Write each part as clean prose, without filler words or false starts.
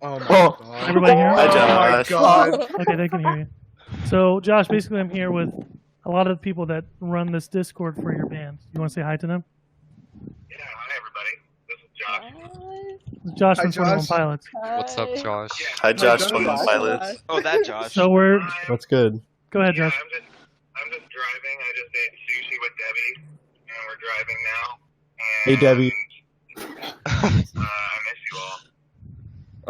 Oh my Oh. god. Everybody hear me? Hi, Oh my Josh. god. Okay, they can hear you. So, Josh, basically, I'm here with a lot of the people that run this Discord for your band. You want to say hi to them? Yeah, hi everybody. This is Josh. This is Josh Hi, from 21 Josh. Pilots. What's up, Josh? Hi, Josh Josh. from Hi, Pilots. Oh, that Josh. So we're. What's good? Go ahead, Yeah, Josh. I'm just driving. I just ate sushi with Debbie, and we're driving now. Hey, And, Debbie. I miss you all.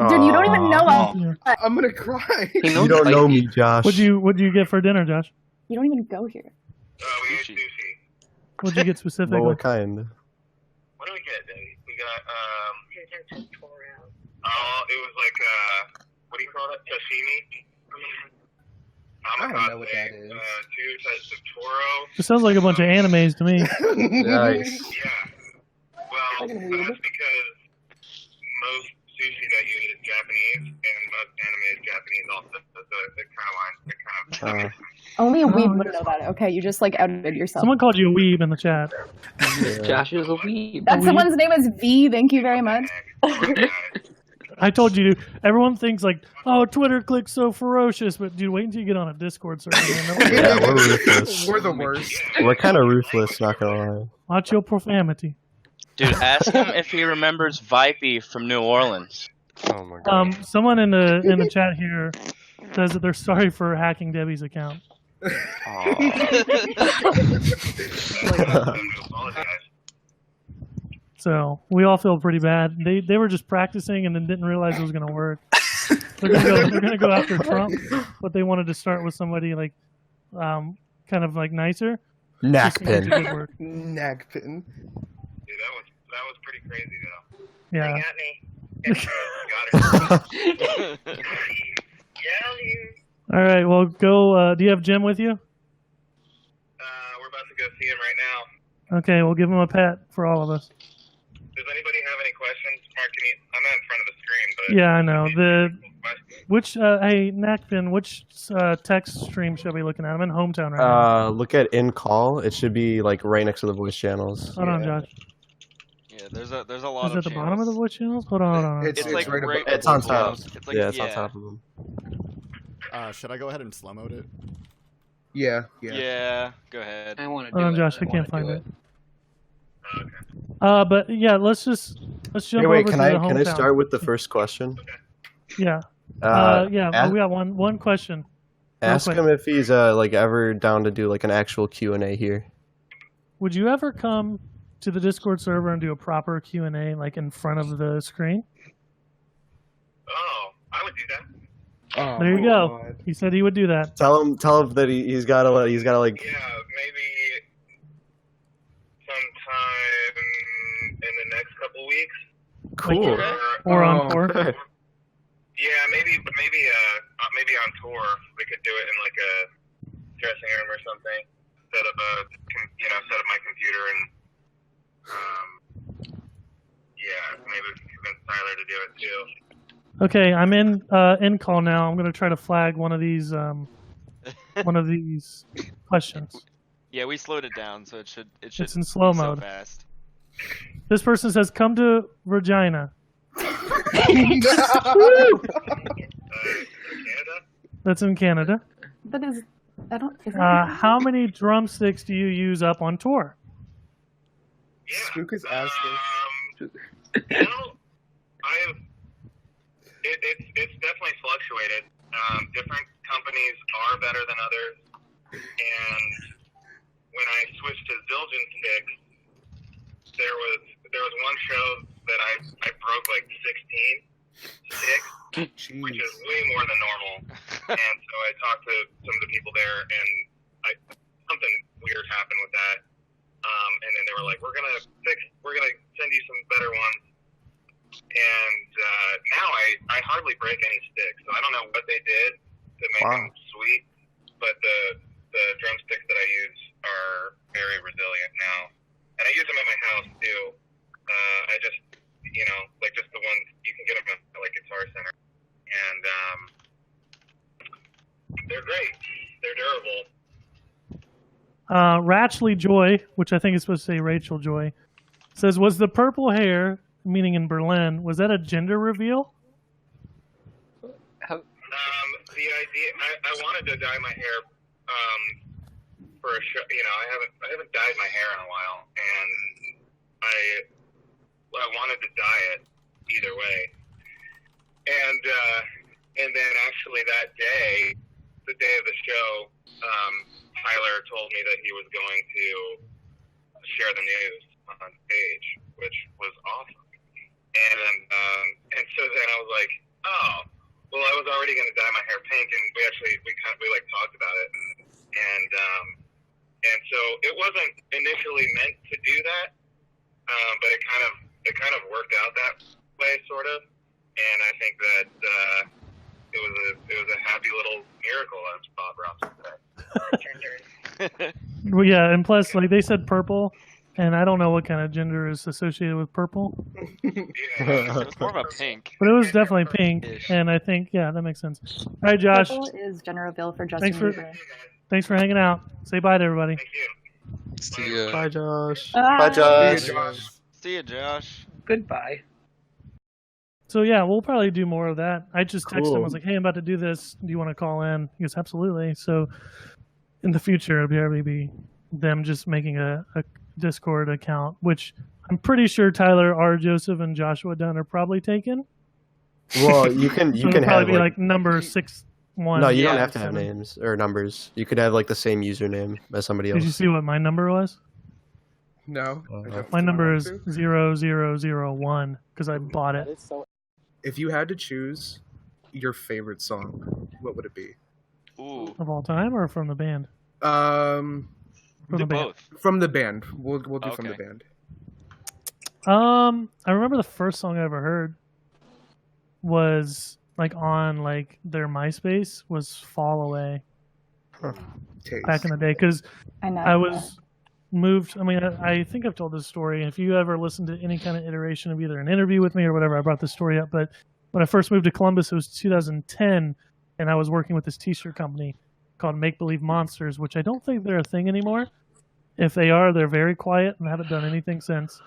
Dude, you don't even know us. Yeah. I'm gonna cry. You don't know me, Josh. What'd you get for dinner, Josh? You don't even go here. We ate Sushi. sushi. What'd you get specifically? Well, what kind? What do we get, Debbie? We got oh, it was like what do you call it? Sashimi. I don't know what that is. 2 types of toro. It sounds like a bunch of animes to me. Nice. Yeah. Well, that's because most sushi that you eat is Japanese, and most anime is Japanese also. So it kind of lines. It kind of. Only a weeb would know that. Okay, you just like outed yourself. Someone called you a weeb in the chat. Josh is a weeb. That someone's name is V. Thank you very much. I told you, everyone thinks like, oh, Twitter Clique's so ferocious, but dude, wait until you get on a Discord server. Man. Yeah, we're ruthless. We're the worst. We're kind of ruthless, not gonna lie. Watch your profanity. Dude, ask him if he remembers Vipie from New Orleans. Oh my god. Someone in the chat here says that they're sorry for hacking Debbie's account. So we all feel pretty bad. They were just practicing and then didn't realize it was gonna work. They're gonna go after Trump, but they wanted to start with somebody like, kind of like nicer. Neck Just wanted to pin. good work. Neck pin. Dude, that was pretty crazy though. Yeah. Got me. Got her. Yeah. All right. Well, go. Do you have Jim with you? We're about to go see him right now. Okay. We'll give him a pat for all of us. Does anybody have any questions? Mark, can you, I'm not in front of the screen, but Yeah, I know. questions? Which hey Nakpin, which text stream should I be looking at? I'm in hometown right now. Look at in call. It should be like right next to the voice channels. Hold on, Josh. Yeah, there's a lot Is it of at the bottom of the voice channels? Hold on. It's like right right above. It's on top. It's like, Yeah, it's on top of them. Should I go ahead and slow mode it? Yeah. Yeah, go ahead. I want to do Hold on, it. Josh. I wanna can't find do it. But yeah, let's jump Hey, wait, over can to I the hometown. can I start with the first question? Yeah. Yeah. ask- We got one question. Ask quick. him if he's like ever down to do like an actual Q&A here. Would you ever come to the Discord server and do a proper Q&A like in front of the screen? Oh, I would do that. Oh, There you my go. God. He said he would do that. Tell him that he's gotta like Yeah, maybe sometime in the next couple weeks. cool. Or on Oh. tour. Yeah, maybe on tour we could do it in like a dressing room or something. Set up my computer and yeah, maybe we can convince Tyler to do it too. Okay, I'm in call now. I'm gonna try to flag one of these questions. Yeah, we slowed it down, so it should It's in slow be so mode. fast. This person says, "Come to Regina." Canada? That's in Canada. That is, I don't. Is that How many drumsticks do you use up on tour? Yeah. Spook is asking. It's definitely fluctuated. Different companies are better than others, and when I switched to Zildjian sticks, there was one show that I broke like 16 sticks, which is way more than normal. And so I talked to some of the people there, and something weird happened with that. And then they were like, we're gonna send you some better ones. And now I hardly break any sticks, so I don't know what they did to make them sweet, but the drumsticks that I use are very resilient now, and I use them at my house too. I just just the ones you can get them at like Guitar Center, and they're great. They're durable. Ratchley Joy, which I think is supposed to say Rachel Joy, says, "Was the purple hair, meaning in Berlin, was that a gender reveal?" The idea, I wanted to dye my hair for a show. You know, I haven't dyed my hair in a while, and I wanted to dye it either way. And then actually that day, the day of the show, Tyler told me that he was going to share the news on stage, which was awesome. And so then I was like, oh, well, I was already going to dye my hair pink, and we talked about it, and so it wasn't initially meant to do that, but it kind of worked out that way, sort of, and I think that it was a happy little miracle, as Bob Ross would say. Well, yeah, and plus, like they said, purple, and I don't know what kind of gender is associated with purple, It's more of a pink. but it was definitely pink, and I think that makes sense. All right, Josh, Purple is gender reveal for Justin Bieber. thanks for hanging out. Say bye to everybody. Thank you. See ya. Bye, Josh. Ah. Bye, Josh. See ya, Josh. Goodbye. So yeah, we'll probably do more of that. I just texted him. I Cool. was like, "Hey, I'm about to do this. Do you want to call in?" He goes, "Absolutely." So in the future, it'll probably be them just making a Discord account, which I'm pretty sure Tyler, R. Joseph, and Joshua Dunn are probably taken. Well, you can So it'll have probably be like, like number 6-1. no, you don't Yeah, have to have names or numbers. You could have like the same username as somebody else. Did you see what my number was? No. I don't My number is want to. 0001 because I bought it. If you had to choose your favorite song, what would it be? Ooh, Of all time or from the band? Um, From the band. both. from the band. We'll do from the Okay. band. I remember the first song I ever heard was like on like their MySpace was "Fall Away" Taste. back in the day because I know. I was moved. I mean, I think I've told this story. If you ever listen to any kind of iteration of either an interview with me or whatever, I brought this story up. But when I first moved to Columbus, it was 2010, and I was working with this T-shirt company called Make Believe Monsters, which I don't think they're a thing anymore. If they are, they're very quiet and haven't done anything since.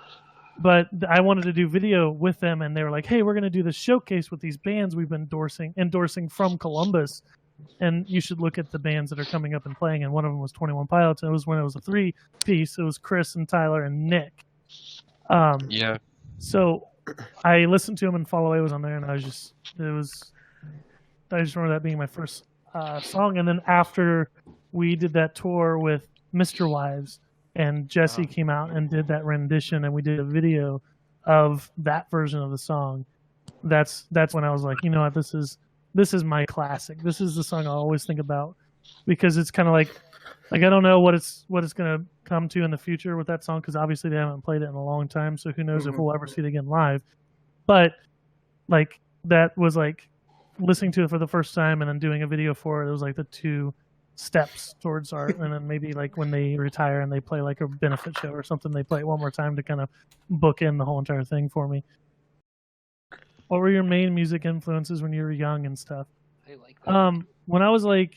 But I wanted to do video with them, and they were like, "Hey, we're going to do this showcase with these bands we've been endorsing from Columbus, and you should look at the bands that are coming up and playing." And one of them was 21 Pilots. And it was when it was a 3-piece. It was Chris and Tyler and Nick. Yeah. So I listened to them, and Fall Away was on there, and I just remember that being my first song. And then after we did that tour with Mr. Wives, and Jesse came out and did that rendition, and we did a video of that version of the song. That's when I was like, you know what, this is my classic. This is the song I always think about because it's kind of like I don't know what it's gonna come to in the future with that song because obviously they haven't played it in a long time, so who knows if we'll ever see it again live. But like that was like listening to it for the first time and then doing a video for it. It was like the two steps towards art, and then maybe like when they retire and they play like a benefit show or something, they play it one more time to kind of book in the whole entire thing for me. What were your main music influences when you were young and stuff? I like that. When I was like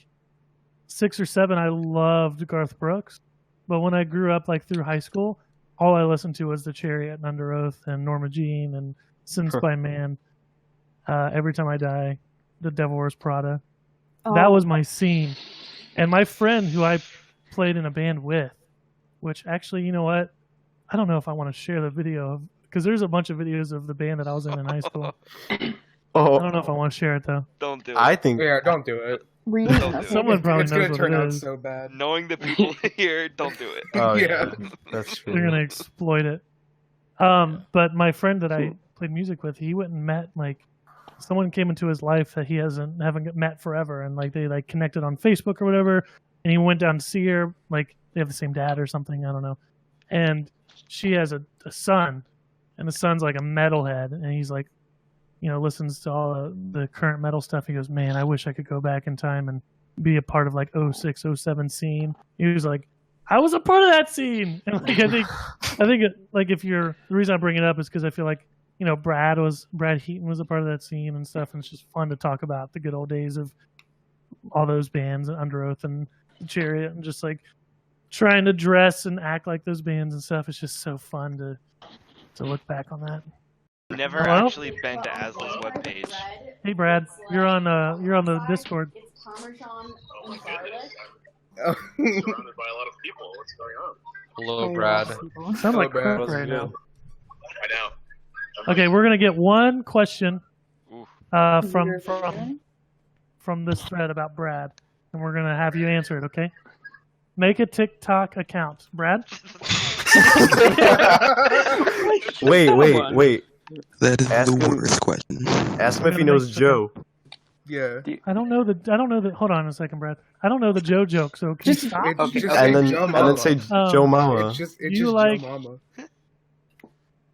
6 or 7, I loved Garth Brooks, but when I grew up like through high school, all I listened to was The Chariot and Under Oath and Norma Jean and Sins by Man. Every Time I Die, The Devil Wears Prada. That was my scene. And my friend who I played in a band with, which actually, you know what? I don't know if I want to share the video of, because there's a bunch of videos of the band that I was in high school. I don't know if I want to share it though. Don't do it. I think Yeah, don't do it. Someone probably It's knows gonna what turn it out is. so bad. Knowing the people here, don't do it. Oh Yeah. that's true. They're gonna exploit it. But my friend that I played music with, he went and met like someone came into his life that he haven't met forever, and like they like connected on Facebook or whatever, and he went down to see her. Like they have the same dad or something, I don't know. And she has a son, and the son's like a metalhead, and he's like, you know, listens to all the current metal stuff. He goes, "Man, I wish I could go back in time and be a part of like 06, 07 scene." He was like, "I was a part of that scene." And like I think like if you're, the reason I bring it up is because I feel like, you know, Brad Heaton was a part of that scene and stuff, and it's just fun to talk about the good old days of all those bands, Under Oath and The Chariot, and just like trying to dress and act like those bands and stuff. It's just so fun to look back on that. Never Hello? actually been to Asla's webpage. Hey, Brad, you're on the Discord. Oh my goodness. I'm surrounded by a lot of people. What's going on? Hello, Brad. Sounds like Brad. crap right now. I know. Okay, we're gonna get one question Ooh. from this thread about Brad, and we're gonna have you answer it. Okay? Make a TikTok account, Brad. Wait. That is Ask the him- worst question. Ask him if he knows Joe. Yeah. I don't know the. Hold on a second, Brad. I don't know the Joe joke. So can you stop? It's just And then Joe and Mama. then say Joe Mama. It's just You like- Joe Mama.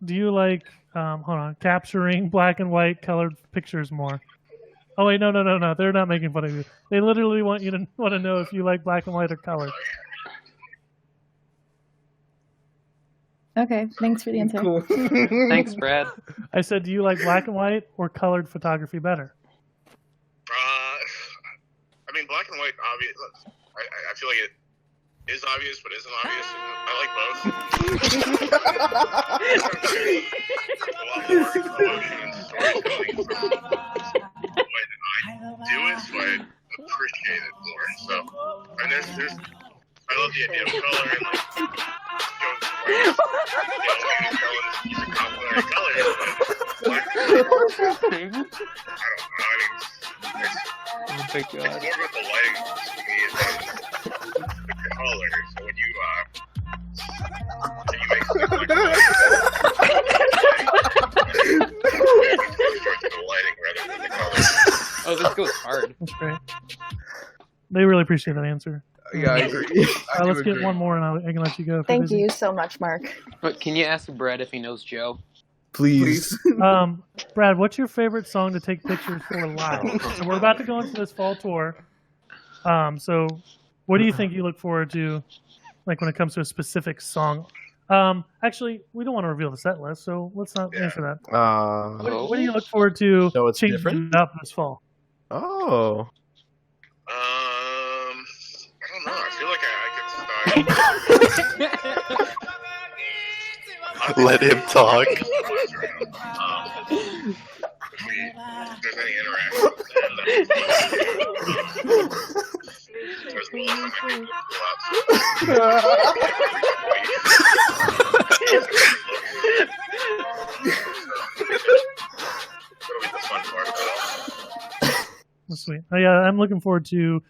Do you like hold on, capturing black and white colored pictures more? Oh wait, no. They're not making fun of you. They literally want to know if you like black and white or color. Okay, thanks for the answer. Cool. Thanks, Brad. I said, do you like black and white or colored photography better? I mean, black and white, obvious. I feel like it is obvious, but isn't obvious. I like both. A lot more emotion and storytelling from when I do it, so I appreciate it more. So, and there's I love the idea of color and like Joe's he's a complementary color, but black and white, I don't know. I mean, it's more about the lighting to me than the color. So when you make something like that, the lighting rather than the color. Oh, this goes hard. That's great. They really appreciate that answer. Yeah, I agree. I do Let's get agree. one more, and I can let you go. if you're Thank busy. you so much, Mark. But can you ask Brad if he knows Joe? Please. Brad, what's your favorite song to take pictures for live? So we're about to go into this fall tour. So what do you think you look forward to, like when it comes to a specific song? Actually, we don't want to reveal the set list, so let's not answer that. What do you look forward to So it's changing different? it up this fall? Oh. I don't know. I feel like I could start. Let him talk. If there's any interaction as well as I might be able to pull That'll be the fun part of it all. That's sweet. Yeah, I'm looking forward to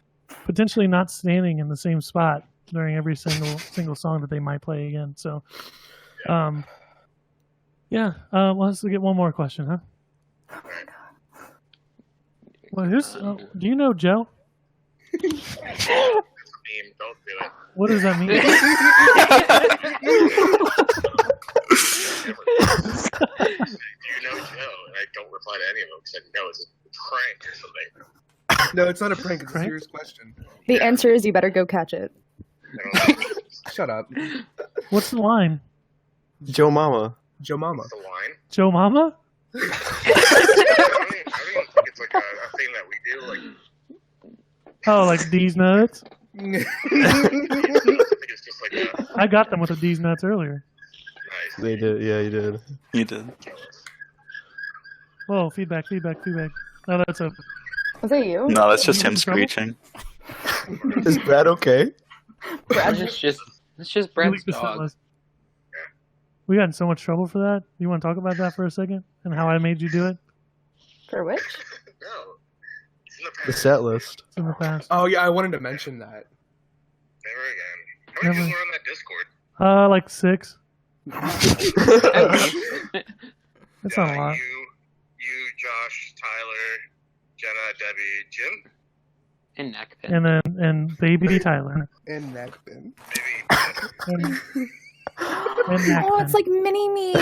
potentially not standing in the same spot during every single song that they might play again. So, well, let's get one more question, huh? Well, do you know Joe? It's a meme. Don't do it. What does that mean? Do you know Joe? And I don't reply to any of them because I know it's a prank or something. No, it's not a prank. It's a Prank? serious question. The answer is you better go catch it. Shut up. What's the line? Joe Mama. Joe Mama. What's the line? Joe Mama? I don't even think it's like a thing that we do. Like, Oh, like D's nuts? I think it's just like a I got them with the D's nuts earlier. nice. They did. Yeah, you did. You did. Whoa, feedback. No, that's a... Was that you? No, that's just You him in trouble? screeching. Is Brad okay? It's just Brad's delete the set dog. list. We got in so much trouble for that. You want to talk about that for a second? And how I made you do it? For which? No. It's in the The past. set list. It's in the past. Oh yeah, I wanted to mention that. Never again. How many Never. people are on that Discord? Like 6. That's not a lot. You, Josh, Tyler, Jenna, Debbie, Jim, And Neckpin. And baby Tyler. And Neckpin. maybe. And Oh, Neckpin. it's like Mini Me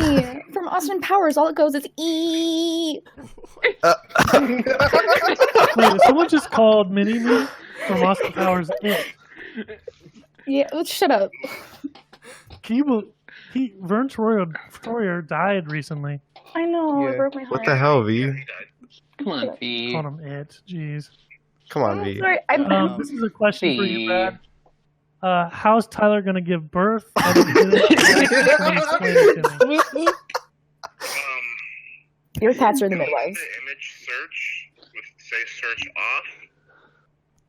from Austin Powers. All it goes is E. Wait, someone just called Mini Me from Austin Powers it. Yeah, shut up. Can you believe Vern Troyer died recently? I know, Yeah. it broke my heart. What the hell, V? He died. Come on, B. Called him it. Jeez. Come on, V. Sorry, This is a question for you, B. Brad. How's Tyler gonna give birth? I didn't get it. Somebody explain it to me. Your cats are the midwives. The image search say search off.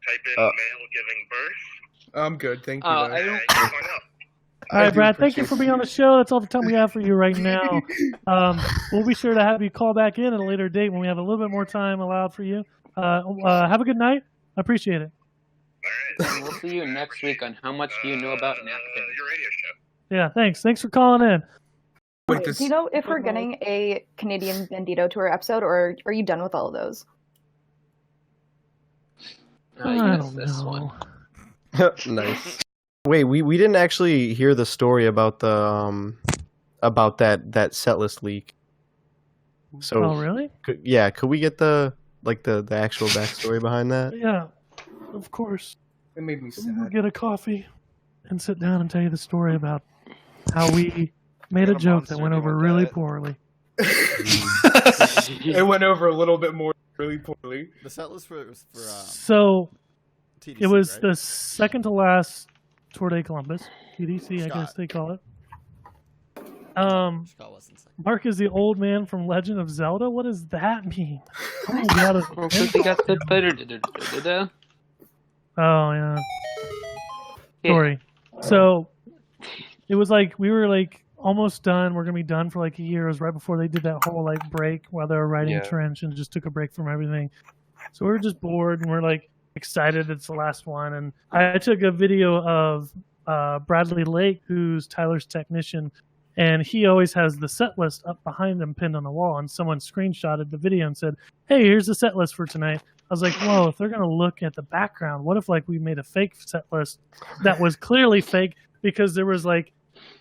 Type in male giving birth. I'm good, thank you. I though. don't- Find out. All right, do Brad, thank you appreciate for being on the show. That's all the time we have for you right now. We'll be sure to have you call back in at a later date when we have a little bit more time allowed for you. Have a good night. I appreciate it. All right. And we'll see you next week on How Much Do You Know About Napkin? Your radio show. Yeah, thanks. Thanks for calling in. Wait, Wait, this- do you know if we're getting a Canadian Bandito Tour episode, or are you done with all of those? You I missed don't this know. one. Nice. Wait, we didn't actually hear the story about the about that setlist leak. So Oh, really? could we get the actual backstory behind that? Yeah, of course. It made me We'll sad. get a coffee and sit down and tell you the story about how we made a Got a joke that monster, went do you over want really that? poorly. It went over a little bit more really poorly. The set list was for So TDC, it was right? the second to last Tour de Columbus, TDC, I Scott. guess they call it. Scott wasn't saying. Mark is the old man from Legend of Zelda. What does that mean? Oh, got it. Oh, because he got the da-da-da-da-da-da. Oh yeah. Yeah. Sorry. So it was like we were like almost done. We're gonna be done for like a year. It was right before they did that whole like break while they were writing Yeah. Trench and just took a break from everything. So we were just bored and we're like excited it's the last one. And I took a video of Bradley Lake, who's Tyler's technician, and he always has the set list up behind him pinned on the wall. And someone screenshotted the video and said, "Hey, here's the set list for tonight." I was like, whoa, if they're going to look at the background, what if like we made a fake set list that was clearly fake because there was like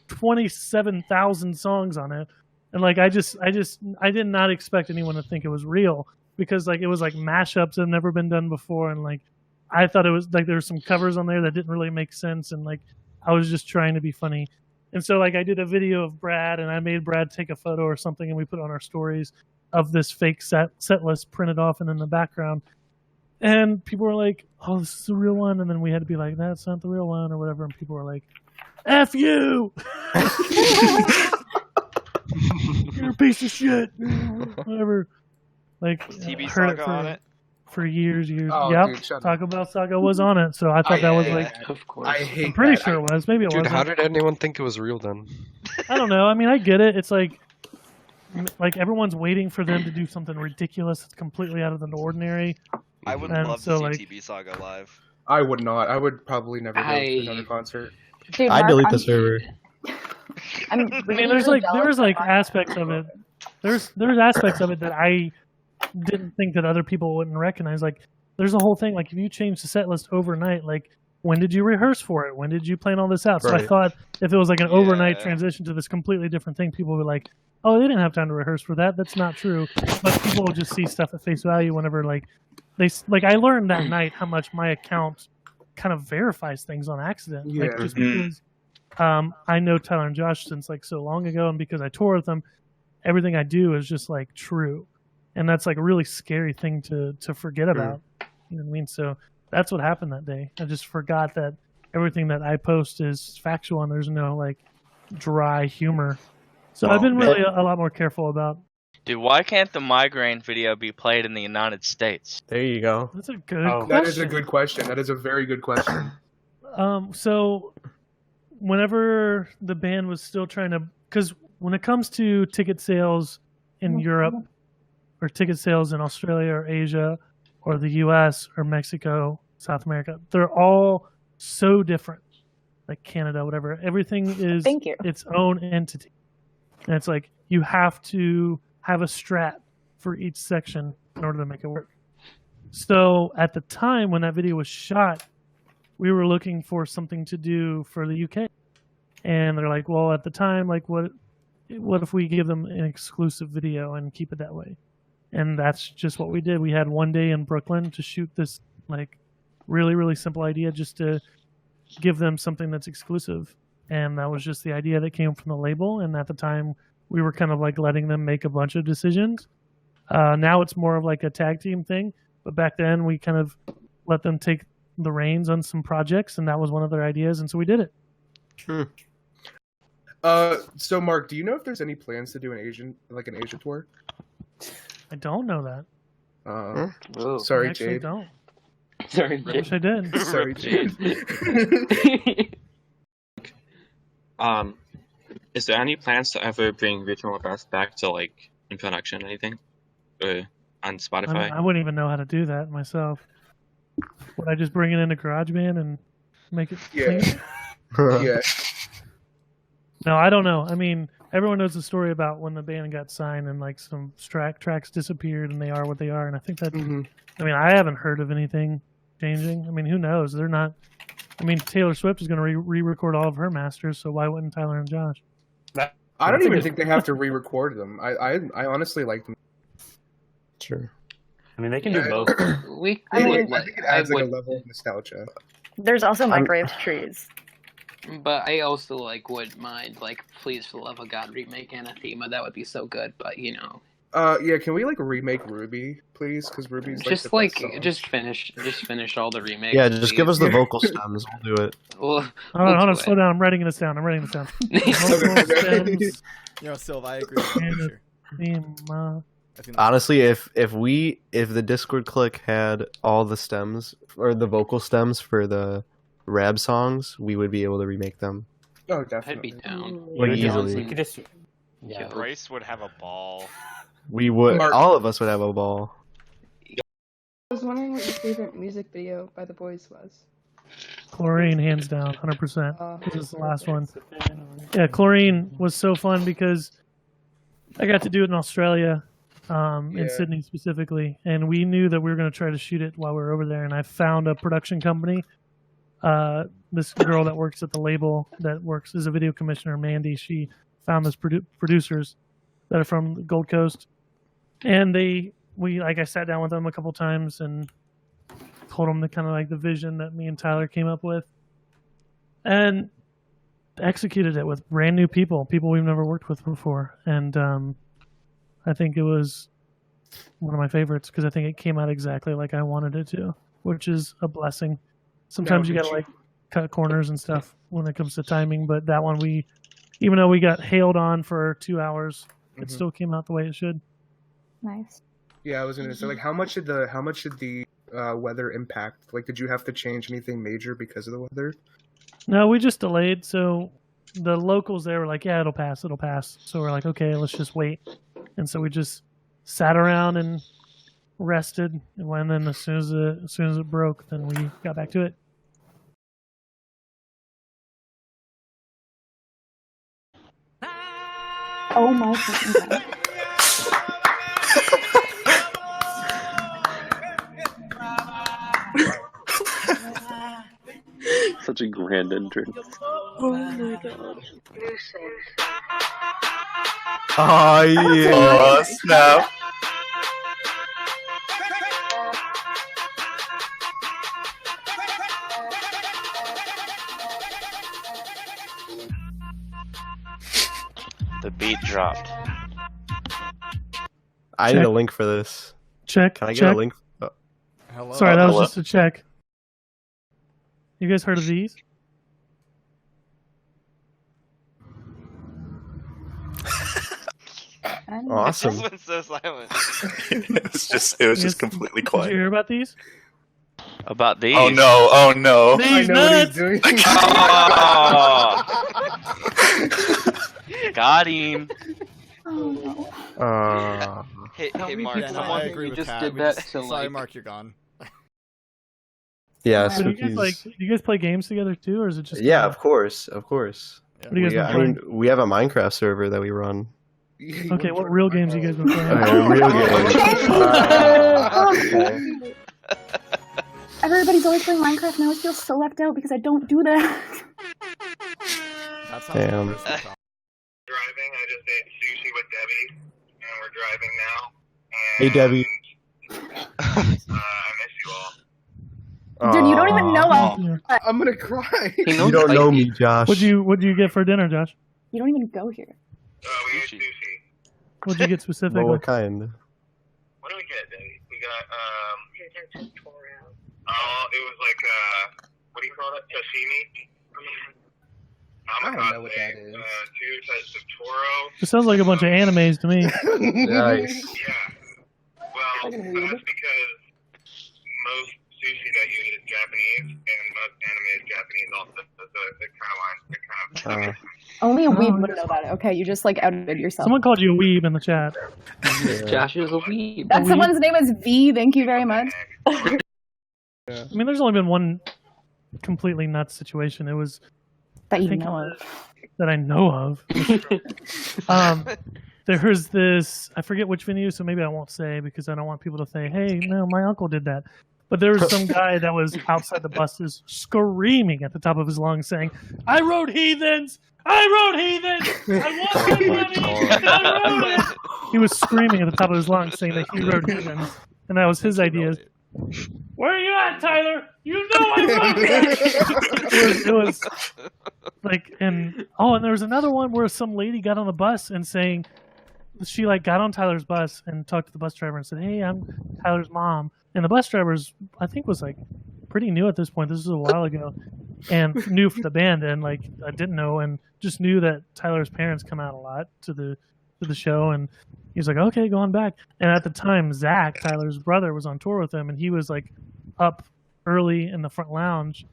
27,000 songs on it. And like, I did not expect anyone to think it was real because like, it was like mashups that had never been done before. And like, I thought it was like, there were some covers on there that didn't really make sense. And like, I was just trying to be funny. And so like, I did a video of Brad and I made Brad take a photo or something and we put it on our stories of this fake set list printed off and in the background. And people were like, "Oh, this is the real one." And then we had to be like, "That's not the real one," or whatever. And people were like, "F you! You're a piece of shit." Whatever. Like TB heard Saga on it. for years. Oh, Yep, dude, shut up. Taco Bell Saga was on it, so I thought that was like. Of course. I hate I'm pretty that. sure it was. Maybe it Dude, wasn't. how did anyone think it was real then? I don't know. I mean, I get it. It's like everyone's waiting for them to do something ridiculous that's completely out of the ordinary. I would And love so, to like- see TB Saga live. I would not. I would probably never go to I- another concert. Dude, I Mark, delete I'm- the server. I'm I really, mean, there's really like jealous that aspects of it. There's aspects of it that I didn't think that other people wouldn't recognize. Like, there's a whole thing. Like, if you change the set list overnight, like, when did you rehearse for it? When did you plan all this out? So I Right. thought if it was like an overnight Yeah. transition to this completely different thing, people would be like, "Oh, they didn't have time to rehearse for that." That's not true. But people will just see stuff at face value whenever like I learned that night how much my account kind of verifies things on accident. Like, Yeah. just because I know Tyler and Josh since like so long ago, and because I tour with them, everything I do is just like true, and that's like a really scary thing to forget about. You know what I mean? So that's what happened that day. I just forgot that everything that I post is factual, and there's no like dry humor. So I've been really a lot more careful about. Dude, why can't the Migraine video be played in the United States? There you go. That's a good Oh. question. That is a good question. That is a very good question. So whenever the band was still trying to, because when it comes to ticket sales in Europe or ticket sales in Australia or Asia or the US or Mexico, South America, they're all so different. Like Canada, whatever. Everything is Thank you. its own entity. And it's like you have to have a strat for each section in order to make it work. So at the time when that video was shot, we were looking for something to do for the UK. And they're like, well, at the time, like, what if we give them an exclusive video and keep it that way? And that's just what we did. We had one day in Brooklyn to shoot this, like, really, really simple idea just to give them something that's exclusive. And that was just the idea that came from the label. And at the time, we were kind of like letting them make a bunch of decisions. Now it's more of like a tag team thing. But back then, we kind of let them take the reins on some projects, and that was one of their ideas. And so we did it. So Mark, do you know if there's any plans to do an Asia tour? I don't know that. Oh. Sorry, I actually Jade. don't. Sorry, I wish I did. Sorry, Jade. Is there any plans to ever bring Regional Best back to like in production or anything? Or on Spotify? I wouldn't even know how to do that myself. Would I just bring it into GarageBand and make it clean? Yeah. No, I don't know. I mean, everyone knows the story about when the band got signed and like some tracks disappeared and they are what they are. And I think that, I mean, I haven't heard of anything changing. I mean, who knows? They're not. I mean, Taylor Swift is going to re-record all of her masters, so why wouldn't Tyler and Josh? I don't even think they have to re-record them. I honestly like them. Sure. I mean, they can do both. I think it adds like a level of nostalgia. There's also Microwave Trees. But I also like wouldn't mind like Please for the Love of God remake Anathema. That would be so good. But you know. Yeah, can we like remake Ruby, please? Because Ruby's like Just the like best song. just finish all the remakes. Yeah, just give us the please. vocal stems. We'll do it. Well, Hold on, slow down. I'm writing this down. Vocal stems, You know, Sylv, I agree with you. Sure. Anathema. Honestly, if the Discord clique had all the stems or the vocal stems for the rap songs, we would be able to remake them. Oh, definitely. I'd be down. Like easily. You could just, Bryce would have a ball. We would. Mark. All of us would have a ball. I was wondering what your favorite music video by the boys was. Chlorine, hands down, 100%. This is the last one. Yeah, Chlorine was so fun because I got to do it in Australia, in Sydney specifically, and we knew that we were going to try to shoot it while we were over there. And I found a production company. This girl that works at the label that works as a video commissioner, Mandy. She found those producers that are from the Gold Coast, and I sat down with them a couple times and told them the kind of like the vision that me and Tyler came up with, and executed it with brand new people we've never worked with before. And I think it was one of my favorites because I think it came out exactly like I wanted it to, which is a blessing. Sometimes you gotta like cut corners and stuff when it comes to timing, but that one even though we got hailed on for 2 hours, it still came out the way it should. Nice. Yeah, I was gonna say, like, how much did the weather impact? Like, did you have to change anything major because of the weather? No, we just delayed. So the locals there were like, "Yeah, it'll pass." So we're like, "Okay, let's just wait." And so we just sat around and rested. And then as soon as it broke, then we got back to it. Oh my fucking god. Such a grand entrance. Oh my god. Oh yeah! Oh, snap. The beat dropped. I need a link for this. Check. Can I get check. a link? Oh. Hello? Sorry, that was Hello? just a check. You guys heard of these? Awesome. This one's so silent. It was just completely Did quiet. you hear about these? About these. Oh no! Oh no! These I know what nuts. he's doing. Oh. Got him. Oh no. Hey, Mark. Yeah, no, I agree with just Pat. did We that just- to, Sorry, like- Mark, you're gone. Yeah, So do you guys play games together too, or is it just? Yeah, of course. What do you guys been I playing? mean, we have a Minecraft server that we run. Okay, what real games you guys been playing? Real games. Okay. Everybody's always playing Minecraft and I always feel so left out because I don't do that. That's how Damn. Driving, I just ate sushi with Debbie, and we're driving now. Hey, Debbie. I miss you all. Dude, you don't even know us. Yeah. I'm gonna cry. You don't know me, Josh. What'd you get for dinner, Josh? You don't even go here. We ate sushi. What'd you get specifically? Well, what kind? What did we get, Debbie? We got, oh, it was like, what do you call that? Sashimi? I don't know what that is. 2 types of toro. It sounds like a bunch of animes to me. Nice. Yeah. Well, that's because most sushi that you eat is Japanese, and most anime is Japanese also. So it kind of Only a weeb would know that. Okay, you just like outed yourself. Someone called you a weeb in the chat. Josh is a weeb. That someone's name is V. Thank you very much. I mean, there's only been one completely nuts situation. It was that you know of. That I know of. There was this, I forget which venue, so maybe I won't say because I don't want people to say, hey, no, my uncle did that. But there was some guy that was outside the buses screaming at the top of his lungs saying, I rode heathens! I rode heathens! I want my money! I rode it! He was screaming at the top of his lungs saying that he rode heathens. And that was his idea. Where are you at, Tyler? You know I rode it! It was like, and there was another one where some lady got on the bus and saying, she like got on Tyler's bus and talked to the bus driver and said, hey, I'm Tyler's mom. And the bus driver, I think, was like pretty new at this point. This was a while ago, and new for the band, and like I didn't know, and just knew that Tyler's parents come out a lot to the show, and he was like, okay, go on back. And at the time, Zach, Tyler's brother, was on tour with him, and he was like up early in the front lounge,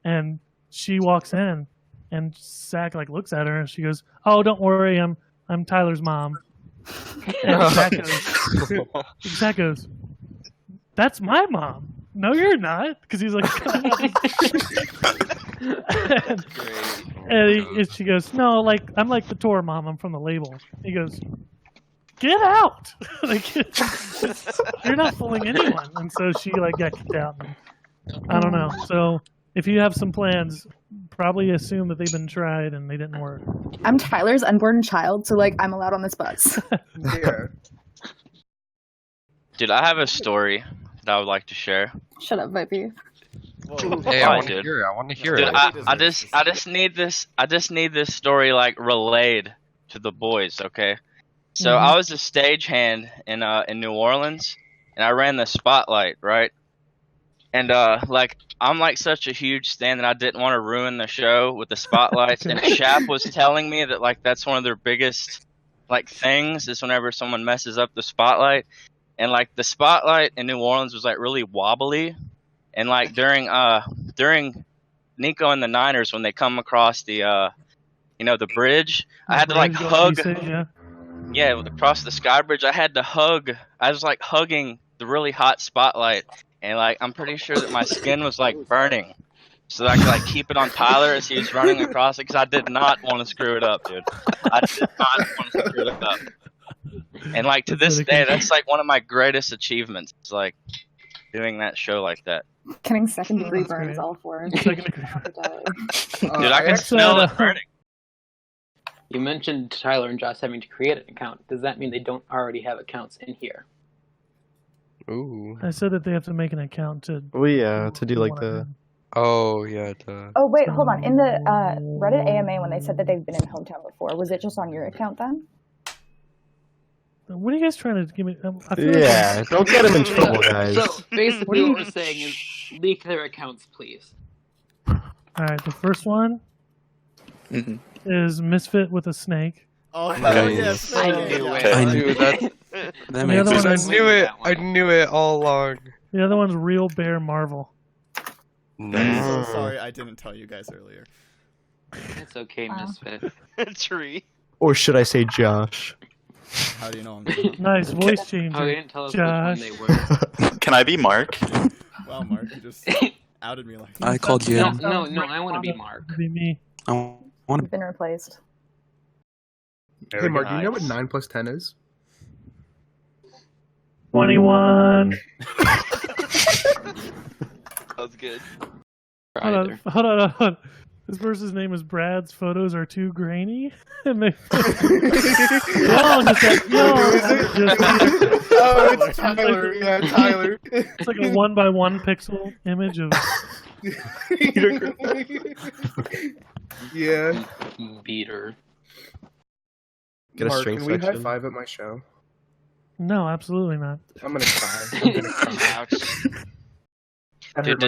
and she walks in, and Zach like looks at her, and she goes, oh, don't worry, I'm Tyler's mom. And Zach goes, that's my mom. No, you're not, because he's like, and she goes, no, like I'm like the tour mom. I'm from the label. He goes, get out! Like you're not fooling anyone. And so she like got kicked out. And I don't know. So if you have some plans, probably assume that they've been tried and they didn't work. I'm Tyler's unborn child, so like I'm allowed on this bus. Yeah. Dude, I have a story that I would like to share. Shut up, Vipie. Hey, I want to hear it. I want to hear Dude, it. I just need this story like relayed to the boys, okay? So I was a stagehand in New Orleans, and I ran the spotlight, right? And like I'm like such a huge stan that I didn't want to ruin the show with the spotlights. And Shap was telling me that like that's one of their biggest like things is whenever someone messes up the spotlight. And like the spotlight in New Orleans was like really wobbly, and like during Nico and the Niners when they come across the the bridge, I had to like hug. Yeah, across the sky bridge, I had to hug. I was like hugging the really hot spotlight, and like I'm pretty sure that my skin was like burning, so that I could like keep it on Tyler as he was running across it, because I did not want to screw it up, dude. I did not want to screw it up. And like to this day, that's like one of my greatest achievements. It's like doing that show like that. Getting second-degree burns all for it. Dude, I can smell it burning. You mentioned Tyler and Josh having to create an account. Does that mean they don't already have accounts in here? Ooh. I said that they have to make an account to. Oh yeah, to do like the. Oh yeah. Oh wait, hold on. In the Reddit AMA, when they said that they've been in Hometown before, was it just on your account then? What are you guys trying to give me? Yeah, don't get them in trouble, guys. So basically, what we're saying is leak their accounts, please. All right, the first one is Misfit with a snake. Oh yes! I knew it. I knew that. That makes sense. I knew it. I knew it all along. The other one's Real Bear Marvel. I'm so sorry I didn't tell you guys earlier. It's okay, Misfit. Tree. Or should I say Josh? How do you know Nice voice changer. Oh, they didn't tell us Josh. which one they were. Can I be Mark? Wow, Mark, you just outed me like that. I called you. No, I want to be Mark. Be me. I want You've been replaced. Hey, Mark, do you know what 9 plus 10 is? 21. That was good. Hold on. This person's name is Brad's photos are too grainy. And they Oh, it's Tyler. Yeah, Tyler. It's like a 1x1 pixel image of. Yeah. Beater. Get a Mark, strength can we high section. five at my show? No, absolutely not. I'm gonna cry. Dude,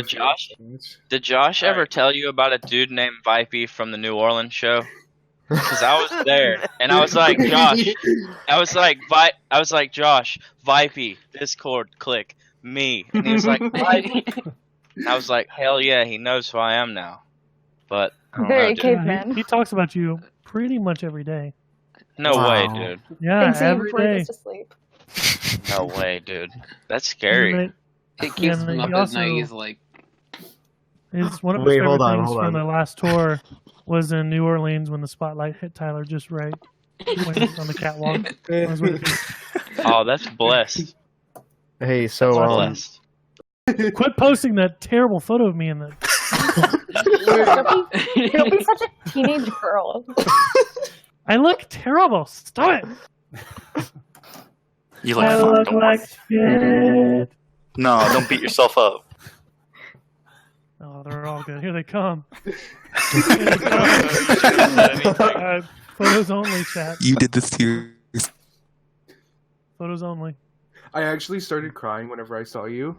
did Josh ever tell you about a dude named Vipie from the New Orleans show? because I was there, and I was like, Josh, Josh, Vipie, Discord, Clique, me, and he was like, Vipie. And I was like, hell yeah, he knows who I am now. But I don't Very know, dude. caveman. He talks about you pretty much every day. No way, dude. Yeah, Thinks of you every before he day. goes to sleep. No way, dude. That's scary. He keeps And him he up at also- night. He's like, It's one of his Wait, favorite hold on, things hold from on. the last tour was in New Orleans when the spotlight hit Tyler just right when he was on the catwalk. I was with Oh, that's blessed. Hey, so Blessed. you. Quit posting that terrible photo of me in the. Don't be such a teenage girl. I look terrible. Stop it. You look I fine. look Don't worry. like shit. No, don't beat yourself up. Oh, they're all good. Here they come. Here they come. Photos only, chat. You did this to your. Photos only. I actually started crying whenever I saw you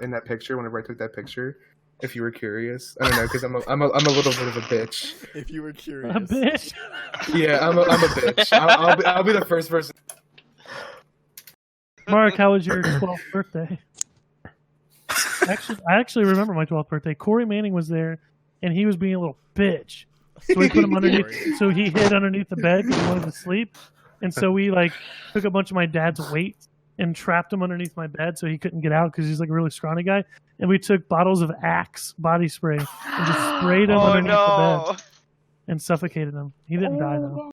in that picture. Whenever I took that picture, if you were curious, I don't know because I'm a little bit of a bitch. If you were curious. A bitch. Yeah, I'm a bitch. I'll be the first person. Mark, how was your 12th birthday? I actually remember my 12th birthday. Corey Manning was there, and he was being a little bitch. So we put him underneath. So he hid underneath the bed because he wanted to sleep, and so we took a bunch of my dad's weight and trapped him underneath my bed so he couldn't get out because he's like a really scrawny guy. And we took bottles of Axe body spray and just sprayed him underneath the bed and suffocated him. He didn't die though.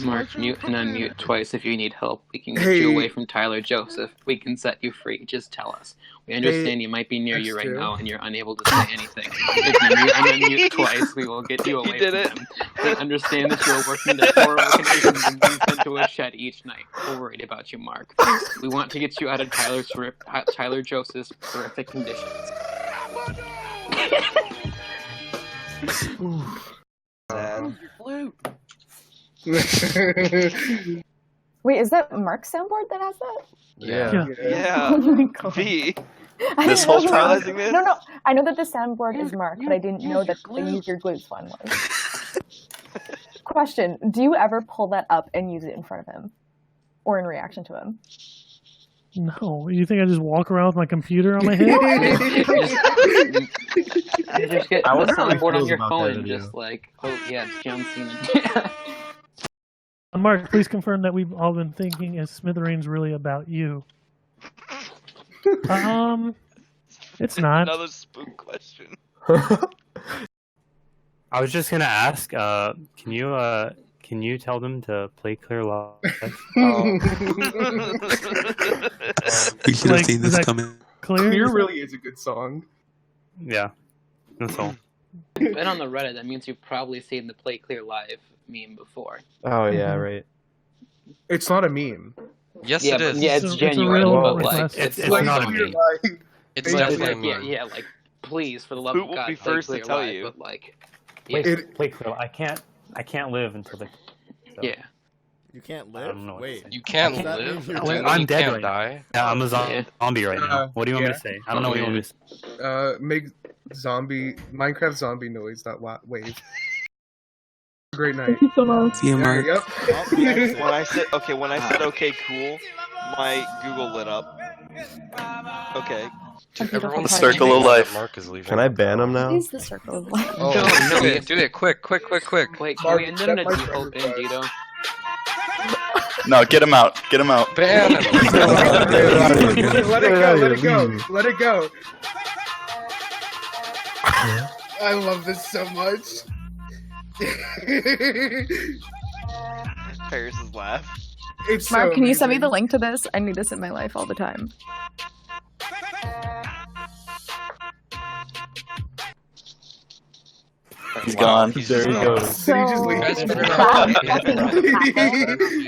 Mark, mute and unmute twice if you need help. We can get you away from Tyler Joseph. We can set you free. Just tell us. We understand you might be near you right now and you're unable to say anything. If you mute and unmute twice, we will get you away from him. We understand that you are working at horror conditions and being sent to a shed each night. We're worried about you, Mark. We want to get you out of Tyler Joseph's horrific conditions. Wait, is that Mark's soundboard that has that? Yeah. Oh my god. V. I This didn't whole know realizing this? No, I know that the soundboard is Mark, but I didn't know that the use your glutes one was. Question: do you ever pull that up and use it in front of him, or in reaction to him? No, you think I just walk around with my computer on my head? You just get I the wonder how he soundboard on feels your about phone that and video. just like, oh yeah, it's John Cena. Mark, please confirm that we've all been thinking is Smithereens really about you? It's not. Another spook question. I was just gonna ask, can you tell them to play Clear Live? We should have seen this coming. Clear really is a good song. Yeah, that's all. Been on the Reddit, that means you've probably seen the Play Clear Live meme before. Oh yeah, right. It's not a meme. Yes, Yeah, it is. yeah, it's genuine, but like It's Like, not a Clear meme. Live. It's They- definitely yeah, yeah, like please, for the love Who of will God, be play first to Clear tell Live, you? But like, Play, yeah, play Clear. I can't live until the. So. yeah. You can't I live? don't know what to Wait. say. You can't Does that mean live. you're Does that dead? mean I'm you dead can't right die. Yeah, I'm a zombie right now. What do you want me to say? I don't know what you want me to say. Make Minecraft zombie noise, not wave. Great night. Thank you so much. See you, Mark. Yep. When I said okay, cool, my Google lit up. Okay. The circle of life. Mark is leaving. Can I ban him now? Is the circle of life. No, do it quick. Wait, can we end it on a default Bandito? No, get him out. Get him out. Ban him. Let it go. Let it go. I love this so much. Paris's laugh. It's Mark, so can you send me amazing. the link to this? I need this in my life all the time. He's gone. There he goes. Did he just leave? That fucking